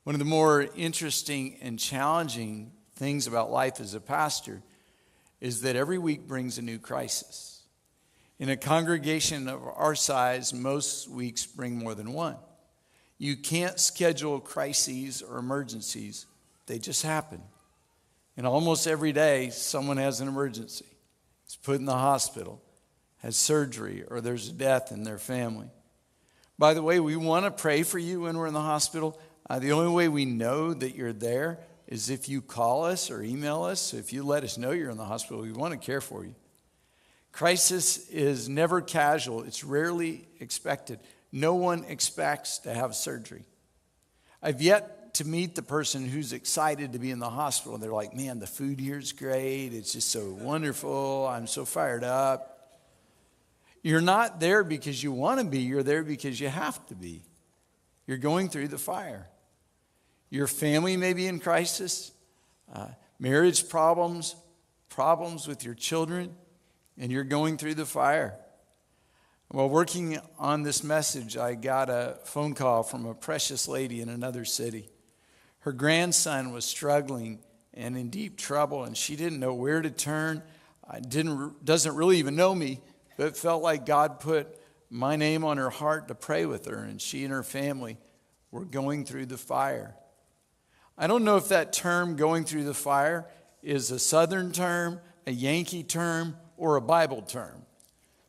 One of the more interesting and challenging things about life as a pastor is that every week brings a new crisis. In a congregation of our size, most weeks bring more than one. You can't schedule crises or emergencies. They just happen. And almost every day, someone has an emergency. Is put in the hospital, has surgery, or there's a death in their family. By the way, we want to pray for you when we're in the hospital. The only way we know that you're there is if you call us or email us. So if you let us know you're in the hospital, we want to care for you. Crisis is never casual. It's rarely expected. No one expects to have surgery. I've yet to meet the person who's excited to be in the hospital. They're like, man, the food here is great. It's just so wonderful. I'm so fired up. You're not there because you want to be. You're there because you have to be. You're going through the fire. Your family may be in crisis, marriage problems with your children, and you're going through the fire. While working on this message, I got a phone call from a precious lady in another city. Her grandson was struggling and in deep trouble, and she didn't know where to turn. Doesn't really even know me, but felt like God put my name on her heart to pray with her, and she and her family were going through the fire. I don't know if that term, going through the fire, is a Southern term, a Yankee term, or a Bible term.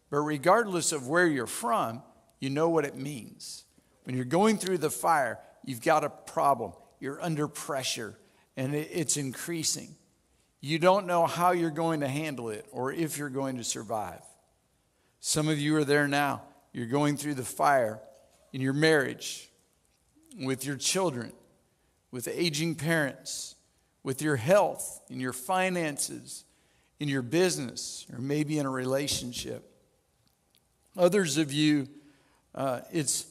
But regardless of where you're from, you know what it means. When you're going through the fire, you've got a problem. You're under pressure, and it's increasing. You don't know how you're going to handle it or if you're going to survive. Some of you are there now. You're going through the fire in your marriage, with your children, with aging parents, with your health, in your finances, in your business, or maybe in a relationship. Others of you, it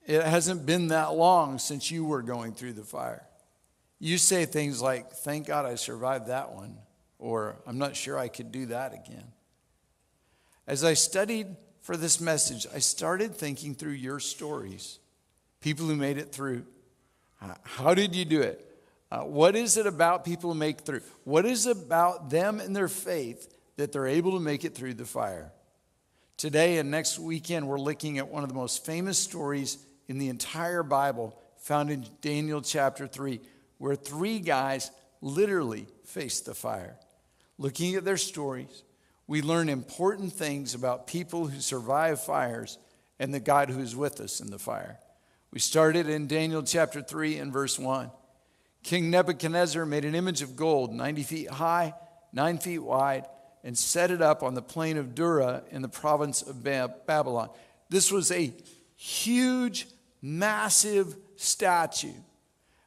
hasn't been that long since you were going through the fire. You say things like, thank God I survived that one, or I'm not sure I could do that again. As I studied for this message, I started thinking through your stories, people who made it through. How did you do it? What is it about people who make it through? What is it about them and their faith that they're able to make it through the fire? Today and next weekend, we're looking at one of the most famous stories in the entire Bible, found in Daniel chapter 3, where 3 guys literally faced the fire. Looking at their stories, we learn important things about people who survive fires and the God who is with us in the fire. We started in Daniel chapter 3 and verse 1. King Nebuchadnezzar made an image of gold, 90 feet high, 9 feet wide, and set it up on the plain of Dura in the province of Babylon. This was a huge, massive statue.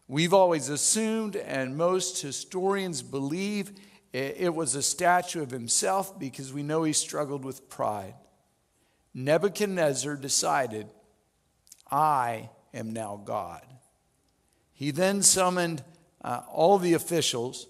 We've always assumed, and most historians believe, it was a statue of himself because we know he struggled with pride. Nebuchadnezzar decided, I am now God. He then summoned all the officials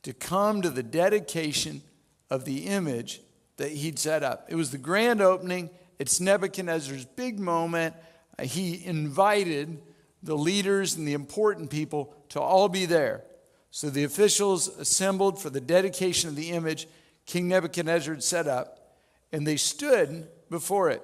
to come to the dedication of the image that he'd set up. It was the grand opening. It's Nebuchadnezzar's big moment. He invited the leaders and the important people to all be there. So the officials assembled for the dedication of the image King Nebuchadnezzar had set up, and they stood before it.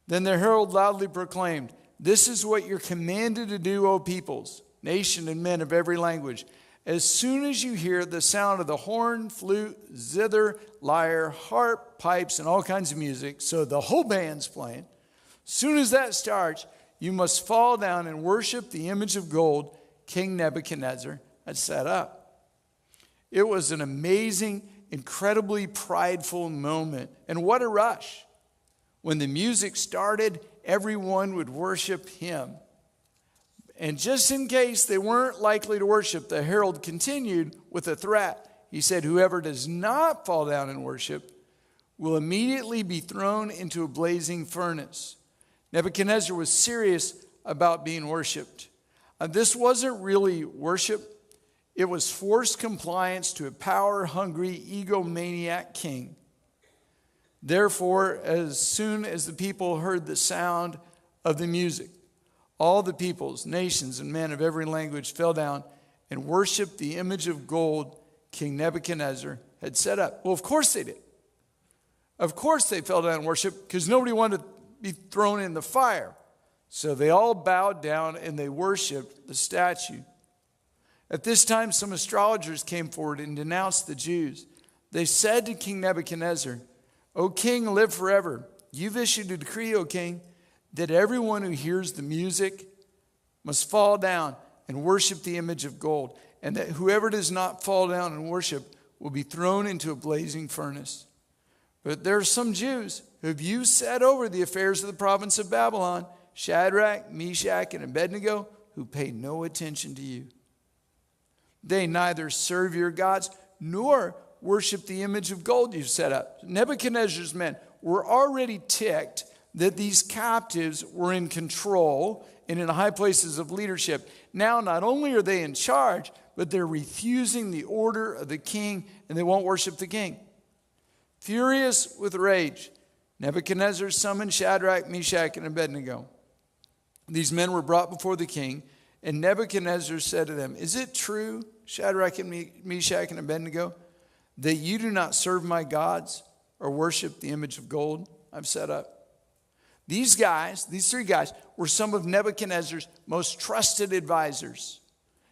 Then the herald loudly proclaimed, this is what you're commanded to do, O peoples, nation and men of every language. As soon as you hear the sound of the horn, flute, zither, lyre, harp, pipes, and all kinds of music, so the whole band's playing, as soon as that starts, you must fall down and worship the image of gold King Nebuchadnezzar had set up. It was an amazing, incredibly prideful moment. And what a rush. When the music started, everyone would worship him. And just in case they weren't likely to worship, the herald continued with a threat. He said, whoever does not fall down and worship will immediately be thrown into a blazing furnace. Nebuchadnezzar was serious about being worshiped. This wasn't really worship. It was forced compliance to a power-hungry, egomaniac king. Therefore, as soon as the people heard the sound of the music, All the peoples, nations, and men of every language fell down and worshiped the image of gold King Nebuchadnezzar had set up. Well, of course they did. Of course they fell down and worshiped, because nobody wanted to be thrown in the fire. So they all bowed down and they worshiped the statue. At this time, some astrologers came forward and denounced the Jews. They said to King Nebuchadnezzar, "O king, live forever. You've issued a decree, O king, that everyone who hears the music must fall down and worship the image of gold, and that whoever does not fall down and worship will be thrown into a blazing furnace. But there are some Jews who you set over the affairs of the province of Babylon, Shadrach, Meshach, and Abednego, who pay no attention to you. They neither serve your gods nor worship the image of gold you've set up." Nebuchadnezzar's men were already ticked that these captives were in control and in high places of leadership. Now, not only are they in charge, but they're refusing the order of the king, and they won't worship the king. Furious with rage, Nebuchadnezzar summoned Shadrach, Meshach, and Abednego. These men were brought before the king, and Nebuchadnezzar said to them, "Is it true, Shadrach and Meshach and Abednego, that you do not serve my gods or worship the image of gold I've set up?" These three guys, were some of Nebuchadnezzar's most trusted advisors.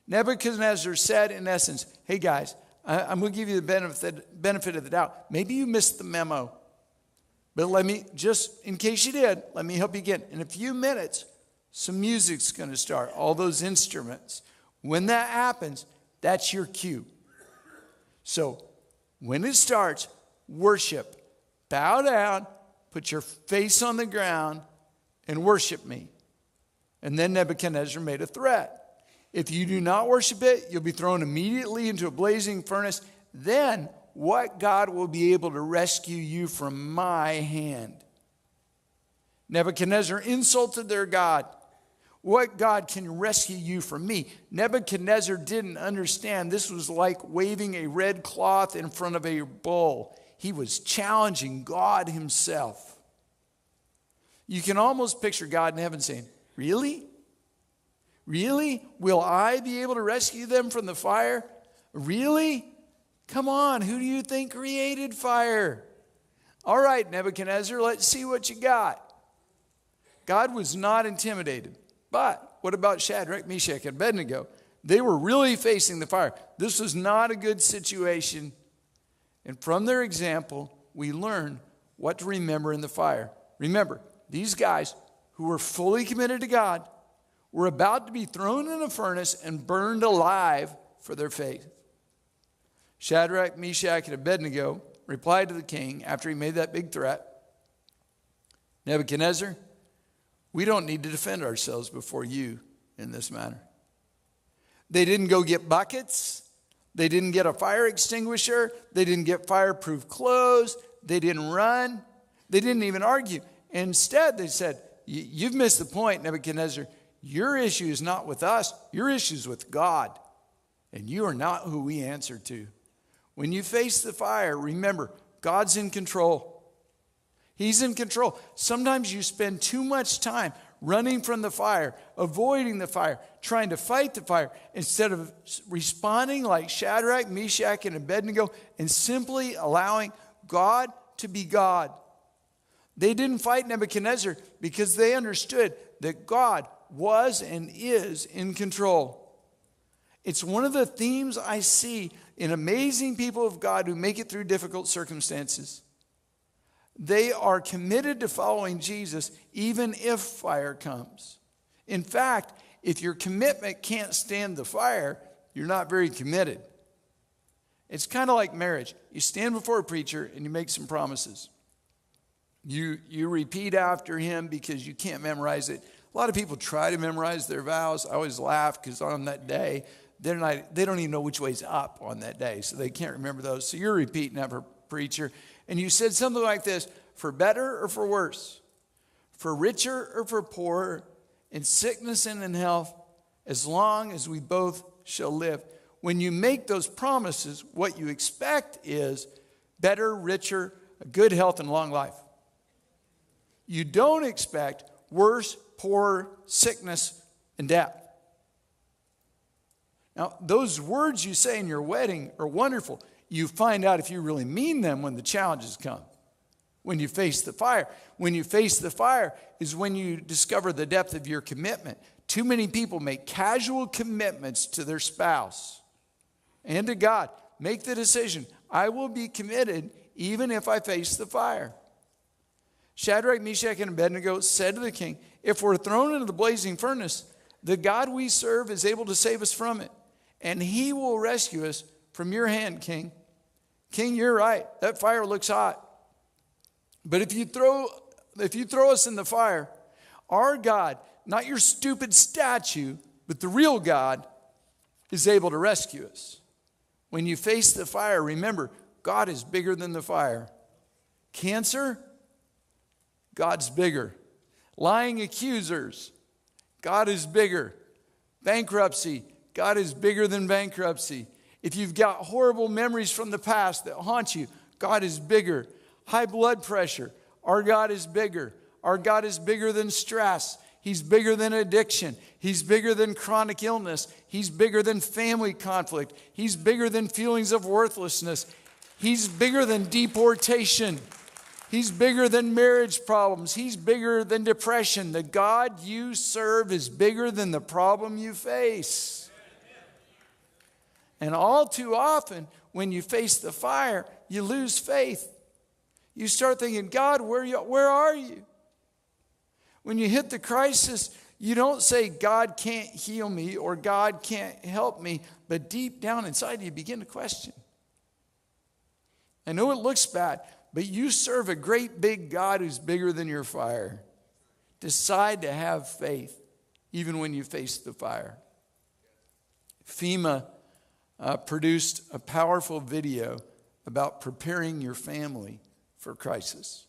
Nebuchadnezzar said, in essence, "Hey guys, I'm going to give you the benefit of the doubt. Maybe you missed the memo. But let me, just in case you did, let me help you again. In a few minutes, some music's going to start, all those instruments. When that happens, that's your cue. So when it starts, worship. Bow down, put your face on the ground, and worship me." And then Nebuchadnezzar made a threat. "If you do not worship it, you'll be thrown immediately into a blazing furnace. Then what God will be able to rescue you from my hand?" Nebuchadnezzar insulted their God. What God can rescue you from me? Nebuchadnezzar didn't understand. This was like waving a red cloth in front of a bull. He was challenging God himself. You can almost picture God in heaven saying, "Really? Really? Will I be able to rescue them from the fire? Really? Come on, who do you think created fire? All right, Nebuchadnezzar, let's see what you got." God was not intimidated. But what about Shadrach, Meshach, and Abednego? They were really facing the fire. This was not a good situation. And from their example, we learn what to remember in the fire. Remember, these guys who were fully committed to God were about to be thrown in a furnace and burned alive for their faith. Shadrach, Meshach, and Abednego replied to the king after he made that big threat, "Nebuchadnezzar, we don't need to defend ourselves before you in this matter." They didn't go get buckets. They didn't get a fire extinguisher. They didn't get fireproof clothes. They didn't run. They didn't even argue. Instead, they said, "You've missed the point, Nebuchadnezzar. Your issue is not with us. Your issue is with God. And you are not who we answer to. When you face the fire, remember, God's in control. He's in control. Sometimes you spend too much time running from the fire, avoiding the fire, trying to fight the fire, instead of responding like Shadrach, Meshach, and Abednego and simply allowing God to be God. They didn't fight Nebuchadnezzar because they understood that God was and is in control. It's one of the themes I see in amazing people of God who make it through difficult circumstances. They are committed to following Jesus even if fire comes. In fact, if your commitment can't stand the fire, you're not very committed. It's kind of like marriage. You stand before a preacher and you make some promises. You repeat after him because you can't memorize it. A lot of people try to memorize their vows. I always laugh because on that day, they don't even know which way's up on that day, so they can't remember those. So you're repeating after a preacher. And you said something like this: "For better or for worse, for richer or for poorer, in sickness and in health, as long as we both shall live." When you make those promises, what you expect is better, richer, good health, and long life. You don't expect worse, poor, sickness, and death. Now, those words you say in your wedding are wonderful. You find out if you really mean them when the challenges come, when you face the fire. When you face the fire is when you discover the depth of your commitment. Too many people make casual commitments to their spouse and to God. Make the decision, I will be committed even if I face the fire. Shadrach, Meshach, and Abednego said to the king, if we're thrown into the blazing furnace, the God we serve is able to save us from it, and he will rescue us from your hand, king. King, you're right. That fire looks hot. But if you throw us in the fire, our God, not your stupid statue, but the real God, is able to rescue us. When you face the fire, remember, God is bigger than the fire. Cancer, God's bigger. Lying accusers, God is bigger. Bankruptcy, God is bigger than bankruptcy. If you've got horrible memories from the past that haunt you, God is bigger. High blood pressure, our God is bigger. Our God is bigger than stress. He's bigger than addiction. He's bigger than chronic illness. He's bigger than family conflict. He's bigger than feelings of worthlessness. He's bigger than deportation. He's bigger than marriage problems. He's bigger than depression. The God you serve is bigger than the problem you face. And all too often, when you face the fire, you lose faith. You start thinking, God, where are you? When you hit the crisis, you don't say, God can't heal me or God can't help me, but deep down inside you begin to question. I know it looks bad, but you serve a great big God who's bigger than your fire. Decide to have faith, even when you face the fire. FEMA produced a powerful video about preparing your family for crisis.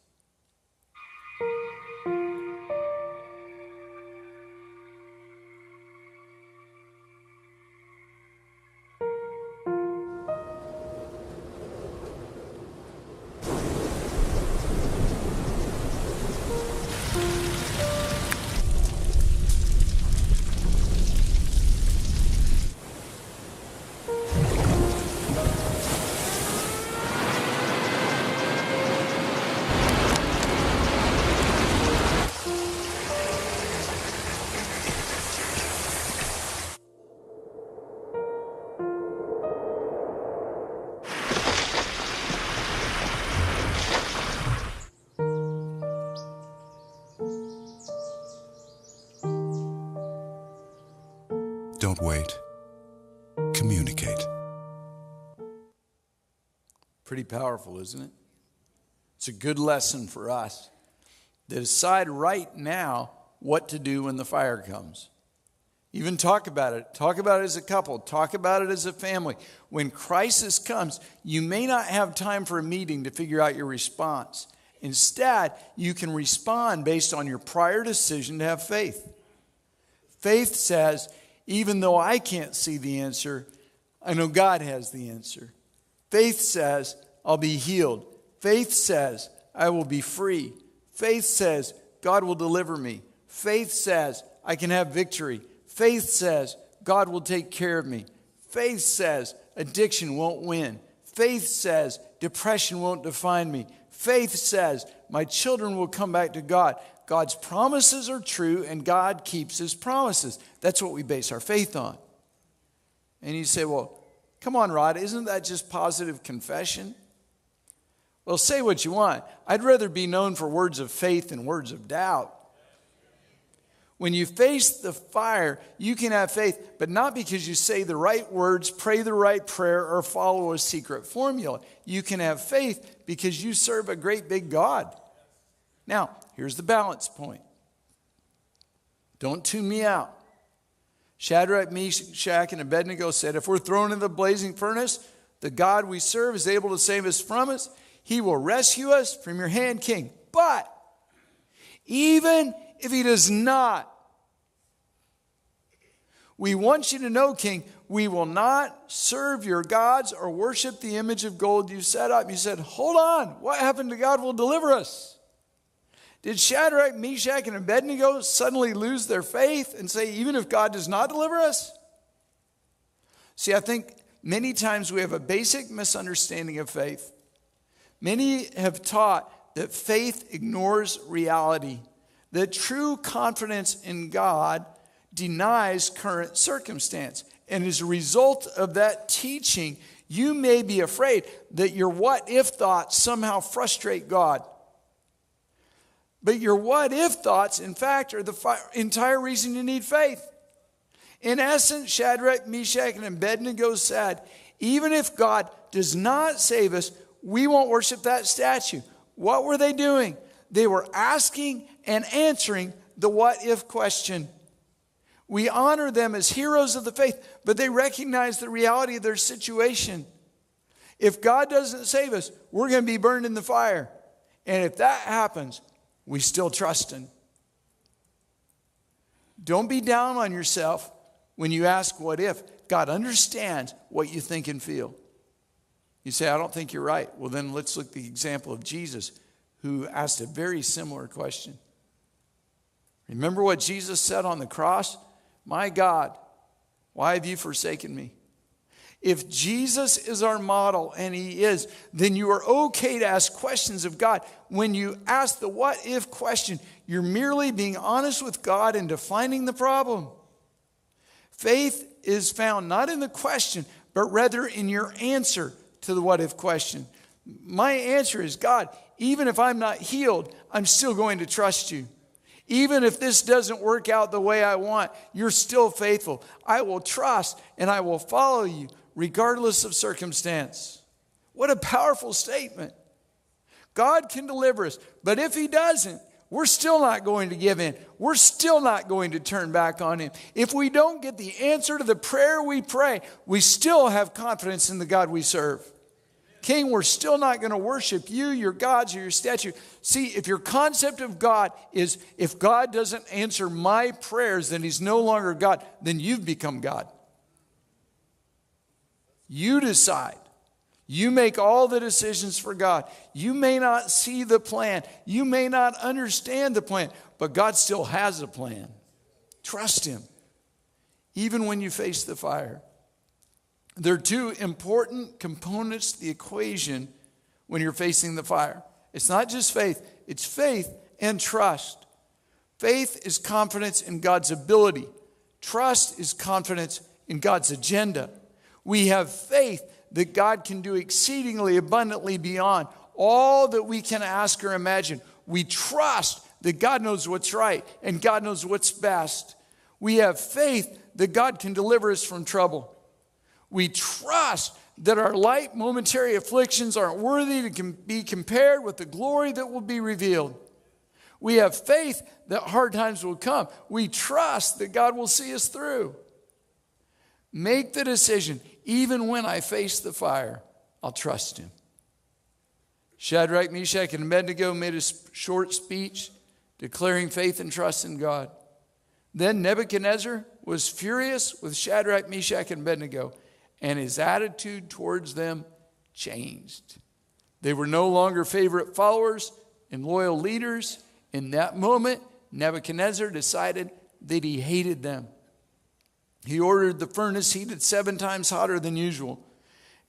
Don't wait. Communicate. Pretty powerful, isn't it? It's a good lesson for us to decide right now what to do when the fire comes. Even talk about it. Talk about it as a couple. Talk about it as a family. When crisis comes, you may not have time for a meeting to figure out your response. Instead, you can respond based on your prior decision to have faith. Faith says, even though I can't see the answer, I know God has the answer. Faith says, I'll be healed. Faith says, I will be free. Faith says, God will deliver me. Faith says, I can have victory. Faith says, God will take care of me. Faith says, addiction won't win. Faith says, depression won't define me. Faith says, my children will come back to God. God's promises are true, and God keeps his promises. That's what we base our faith on. And you say, well, come on, Rod, isn't that just positive confession? Well, say what you want. I'd rather be known for words of faith than words of doubt. When you face the fire, you can have faith, but not because you say the right words, pray the right prayer, or follow a secret formula. You can have faith because you serve a great big God. Now, here's the balance point. Don't tune me out. Shadrach, Meshach, and Abednego said, if we're thrown in the blazing furnace, the God we serve is able to save us from us. He will rescue us from your hand, king. But even if he does not, we want you to know, king, we will not serve your gods or worship the image of gold you set up. You said, hold on, what happened to God will deliver us? Did Shadrach, Meshach, and Abednego suddenly lose their faith and say, even if God does not deliver us? See, I think many times we have a basic misunderstanding of faith. Many have taught that faith ignores reality, that true confidence in God denies current circumstance. And as a result of that teaching, you may be afraid that your what-if thoughts somehow frustrate God. But your what-if thoughts, in fact, are the entire reason you need faith. In essence, Shadrach, Meshach, and Abednego said, even if God does not save us, we won't worship that statue. What were they doing? They were asking and answering the what-if question. We honor them as heroes of the faith, but they recognize the reality of their situation. If God doesn't save us, we're going to be burned in the fire. And if that happens, we still trust Him. Don't be down on yourself when you ask what if. God understands what you think and feel. You say, I don't think you're right. Well, then let's look at the example of Jesus, who asked a very similar question. Remember what Jesus said on the cross? My God, why have you forsaken me? If Jesus is our model, and He is, then you are okay to ask questions of God. When you ask the what if question, you're merely being honest with God and defining the problem. Faith is found not in the question, but rather in your answer to the what if question. My answer is, God, even if I'm not healed, I'm still going to trust you. Even if this doesn't work out the way I want, you're still faithful. I will trust and I will follow you regardless of circumstance. What a powerful statement. God can deliver us, but if He doesn't, we're still not going to give in. We're still not going to turn back on Him. If we don't get the answer to the prayer we pray, we still have confidence in the God we serve. King, we're still not going to worship you, your gods, or your statue. See, if your concept of God is, if God doesn't answer my prayers, then He's no longer God, then you've become God. You decide. You make all the decisions for God. You may not see the plan. You may not understand the plan, but God still has a plan. Trust Him, even when you face the fire. There are two important components to the equation when you're facing the fire. It's not just faith, it's faith and trust. Faith is confidence in God's ability. Trust is confidence in God's agenda. We have faith that God can do exceedingly abundantly beyond all that we can ask or imagine. We trust that God knows what's right and God knows what's best. We have faith that God can deliver us from trouble. We trust that our light momentary afflictions aren't worthy to be compared with the glory that will be revealed. We have faith that hard times will come. We trust that God will see us through. Make the decision, even when I face the fire, I'll trust Him. Shadrach, Meshach, and Abednego made a short speech declaring faith and trust in God. Then Nebuchadnezzar was furious with Shadrach, Meshach, and Abednego, and his attitude towards them changed. They were no longer favorite followers and loyal leaders. In that moment, Nebuchadnezzar decided that he hated them. He ordered the furnace heated 7 times hotter than usual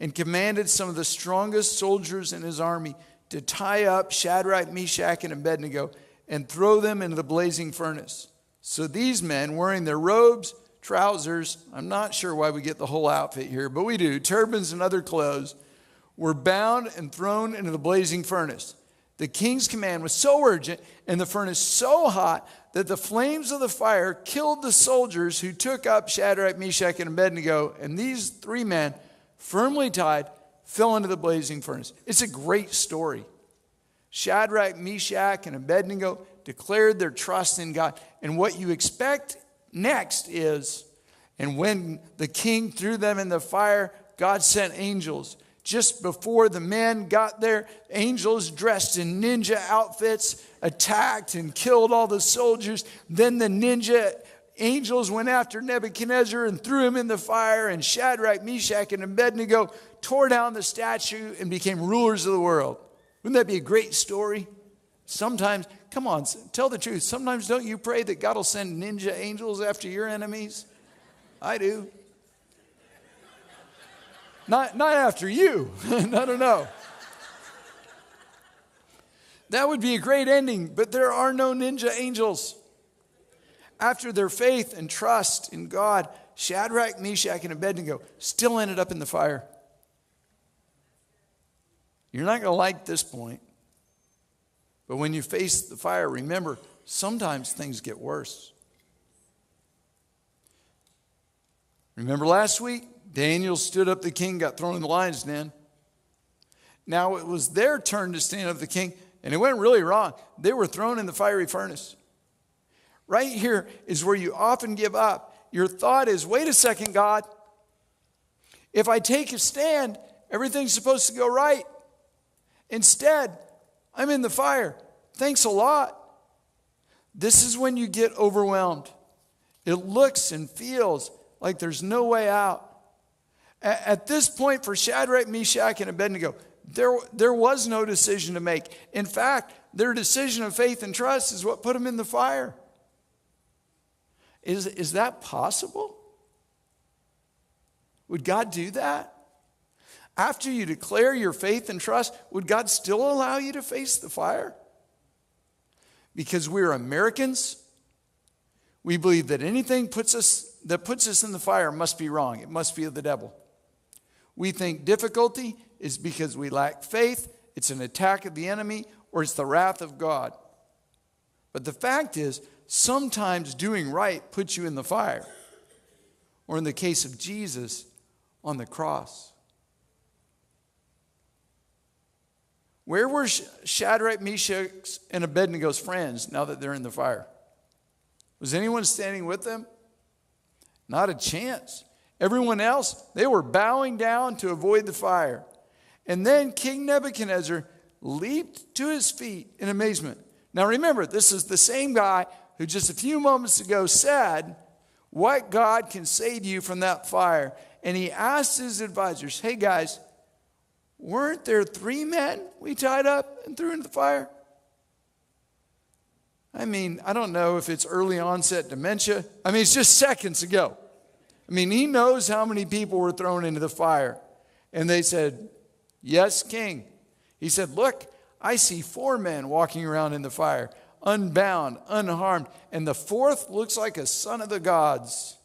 and commanded some of the strongest soldiers in his army to tie up Shadrach, Meshach, and Abednego and throw them into the blazing furnace. So these men, wearing their robes, trousers, I'm not sure why we get the whole outfit here, but we do, turbans and other clothes, were bound and thrown into the blazing furnace. The king's command was so urgent and the furnace so hot that the flames of the fire killed the soldiers who took up Shadrach, Meshach, and Abednego, and these 3 men, firmly tied, fell into the blazing furnace. It's a great story. Shadrach, Meshach, and Abednego declared their trust in God. And what you expect next is, and when the king threw them in the fire, God sent angels. Just before the men got there, angels dressed in ninja outfits attacked and killed all the soldiers. Then the ninja angels went after Nebuchadnezzar and threw him in the fire. And Shadrach, Meshach, and Abednego tore down the statue and became rulers of the world. Wouldn't that be a great story? Sometimes, come on, tell the truth. Sometimes don't you pray that God will send ninja angels after your enemies? I do. Not after you. No. That would be a great ending, but there are no ninja angels. After their faith and trust in God, Shadrach, Meshach, and Abednego still ended up in the fire. You're not going to like this point. But when you face the fire, remember, sometimes things get worse. Remember last week? Daniel stood up the king, got thrown in the lion's den. Now it was their turn to stand up the king, and it went really wrong. They were thrown in the fiery furnace. Right here is where you often give up. Your thought is, wait a second, God. If I take a stand, everything's supposed to go right. Instead, I'm in the fire. Thanks a lot. This is when you get overwhelmed. It looks and feels like there's no way out. At this point for Shadrach, Meshach, and Abednego, there was no decision to make. In fact, their decision of faith and trust is what put them in the fire. Is that possible? Would God do that? After you declare your faith and trust, would God still allow you to face the fire? Because we're Americans, we believe that anything that puts us in the fire must be wrong. It must be of the devil. We think difficulty is because we lack faith, it's an attack of the enemy, or it's the wrath of God. But the fact is, sometimes doing right puts you in the fire. Or in the case of Jesus, on the cross. Where were Shadrach, Meshach, and Abednego's friends now that they're in the fire? Was anyone standing with them? Not a chance. Everyone else, they were bowing down to avoid the fire. And then King Nebuchadnezzar leaped to his feet in amazement. Now remember, this is the same guy who just a few moments ago said, what God can save you from that fire? And he asked his advisors, hey guys, weren't there 3 men we tied up and threw into the fire? I mean, I don't know if it's early onset dementia. I mean, it's just seconds ago. I mean, he knows how many people were thrown into the fire. And they said, yes, king. He said, look, I see 4 men walking around in the fire, unbound, unharmed, and the 4th looks like a son of the gods.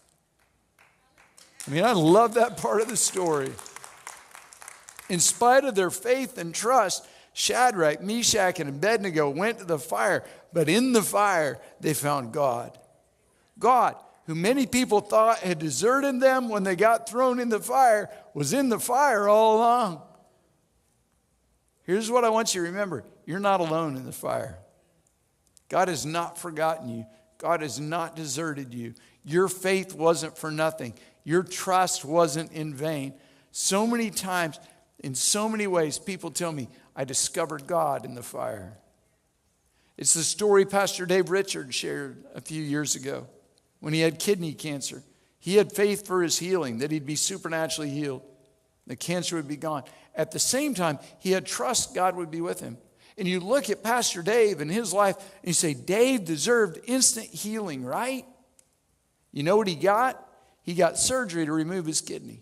I mean, I love that part of the story. In spite of their faith and trust, Shadrach, Meshach, and Abednego went to the fire, but in the fire they found God. God, who many people thought had deserted them when they got thrown in the fire, was in the fire all along. Here's what I want you to remember. You're not alone in the fire. God has not forgotten you. God has not deserted you. Your faith wasn't for nothing. Your trust wasn't in vain. So many times, in so many ways, people tell me, I discovered God in the fire. It's the story Pastor Dave Richards shared a few years ago when he had kidney cancer. He had faith for his healing, that he'd be supernaturally healed. The cancer would be gone. At the same time, he had trust God would be with him. And you look at Pastor Dave and his life, and you say, Dave deserved instant healing, right? You know what he got? He got surgery to remove his kidney.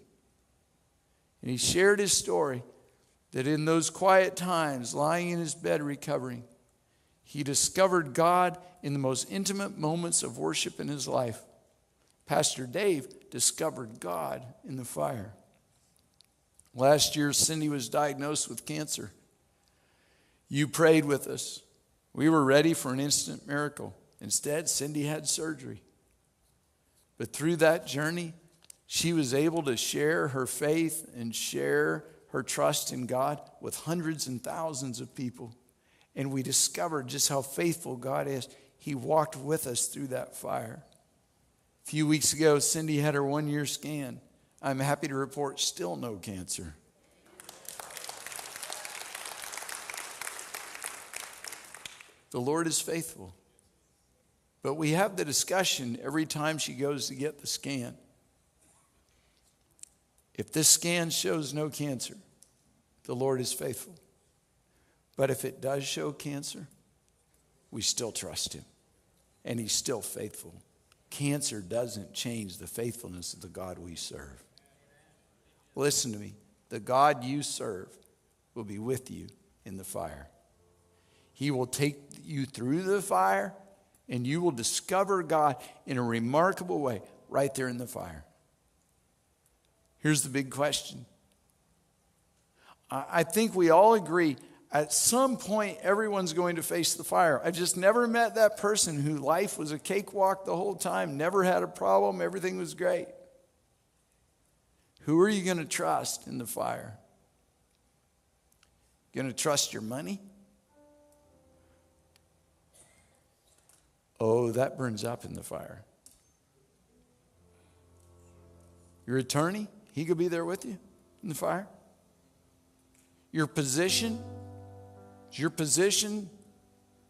And he shared his story that in those quiet times, lying in his bed recovering, he discovered God in the most intimate moments of worship in his life. Pastor Dave discovered God in the fire. Last year, Cindy was diagnosed with cancer. You prayed with us. We were ready for an instant miracle. Instead, Cindy had surgery. But through that journey, she was able to share her faith and share her trust in God with hundreds and thousands of people. And we discovered just how faithful God is. He walked with us through that fire. A few weeks ago, Cindy had her 1-year scan. I'm happy to report still no cancer. The Lord is faithful. But we have the discussion every time she goes to get the scan. If this scan shows no cancer, the Lord is faithful. But if it does show cancer, we still trust him. And he's still faithful. Cancer doesn't change the faithfulness of the God we serve. Listen to me. The God you serve will be with you in the fire. He will take you through the fire, and you will discover God in a remarkable way right there in the fire. Here's the big question. I think we all agree at some point everyone's going to face the fire. I've just never met that person whose life was a cakewalk the whole time, never had a problem, everything was great. Who are you going to trust in the fire? Going to trust your money? Oh, that burns up in the fire. Your attorney, he could be there with you in the fire. Your position, is your position,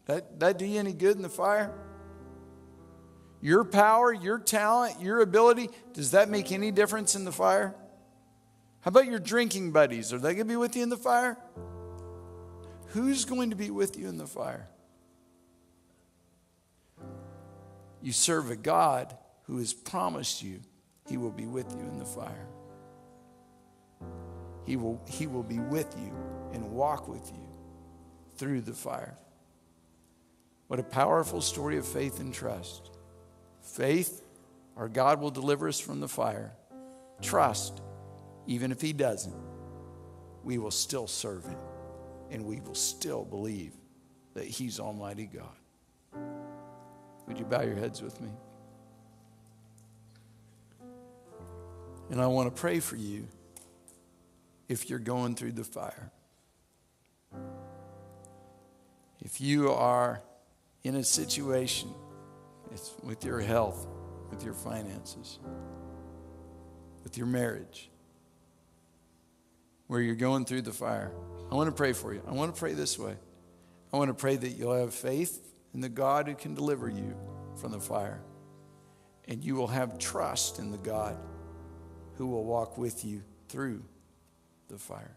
that do you any good in the fire? Your power, your talent, your ability, does that make any difference in the fire? How about your drinking buddies? Are they going to be with you in the fire? Who's going to be with you in the fire? You serve a God who has promised you he will be with you in the fire. He will be with you and walk with you through the fire. What a powerful story of faith and trust. Faith, our God will deliver us from the fire. Trust, even if he doesn't, we will still serve him, and we will still believe that he's Almighty God. Would you bow your heads with me? And I want to pray for you if you're going through the fire. If you are in a situation, it's with your health, with your finances, with your marriage, where you're going through the fire, I want to pray for you. I want to pray this way. I want to pray that you'll have faith in the God who can deliver you from the fire. And you will have trust in the God who will walk with you through the fire.